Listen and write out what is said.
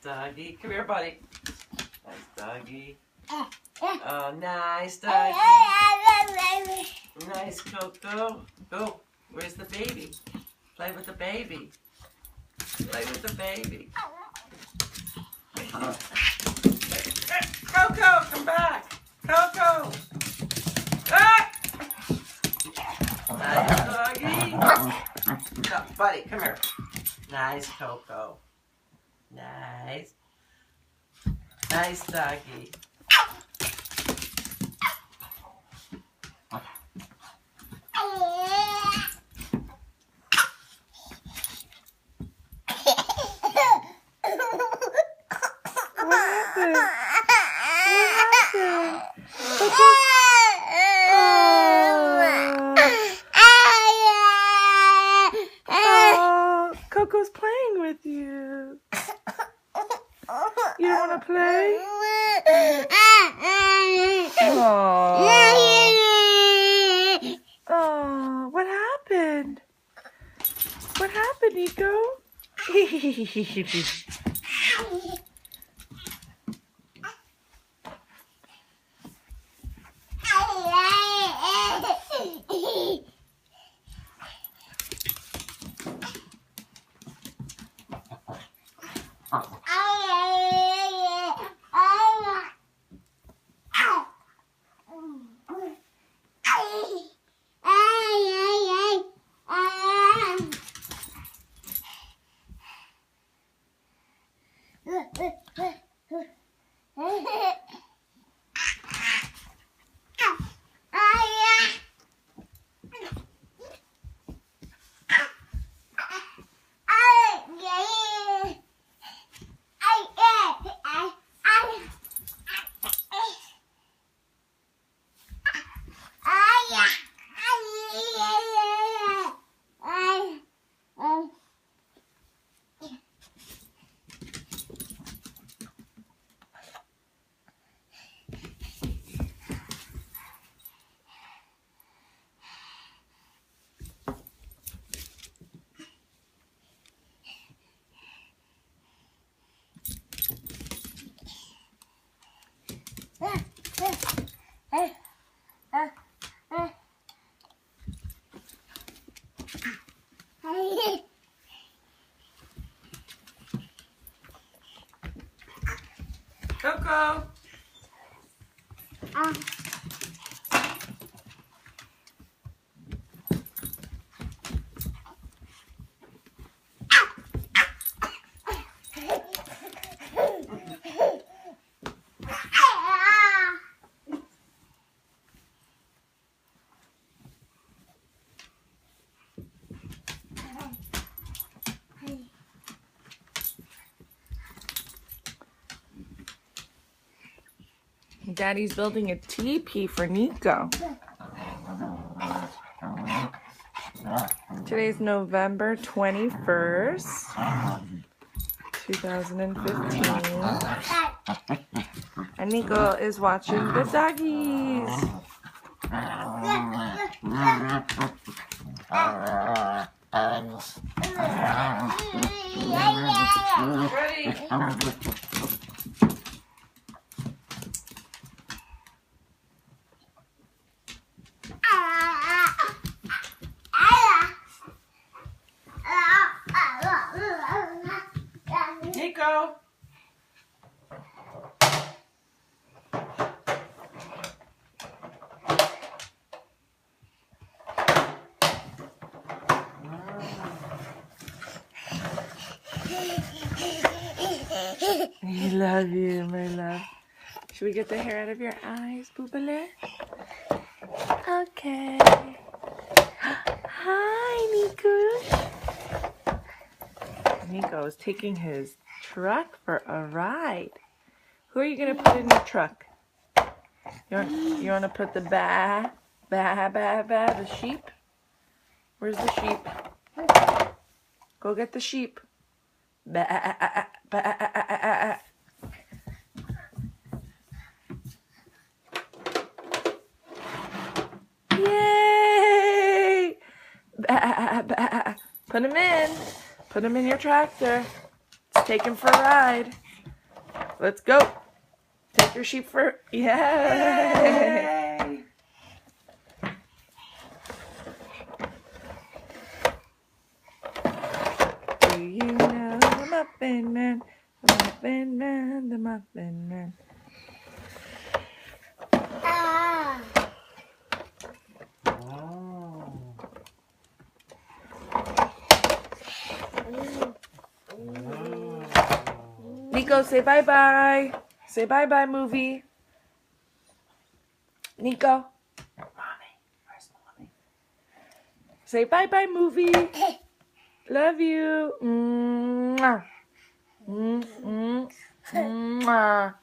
doggy. Come here, buddy. Nice doggy. Oh, nice doggy. Nice Coco. Go. Where's the baby? Play with the baby. Play with the baby. Coco, come back. Coco. Ah! Nice doggy. No, buddy, come here. Nice Coco. Nice. Nice doggy. Coco's playing with you. You don't want to play? Oh, what happened? What happened, Niko? Coco. Daddy's building a teepee for Niko. Today's November 21st, 2015. And Niko is watching the doggies. Ready? Niko. I love you, my love. Should we get the hair out of your eyes, Boobale? Okay. Hi, Niko. Niko is taking his truck for a ride. Who are you going to put in your truck? You want to put the the sheep? Where's the sheep? Go get the sheep. Yay! Put him in. Put him in your tractor. Take him for a ride. Let's go. Take your sheep for... Yay! Yay! Do you know the Muffin Man? The Muffin Man, the Muffin Man. Ah. Niko, say bye-bye. Say bye-bye, movie. Niko. Mommy, where's mommy? Say bye-bye, movie. Love you. Mwah. Mwah.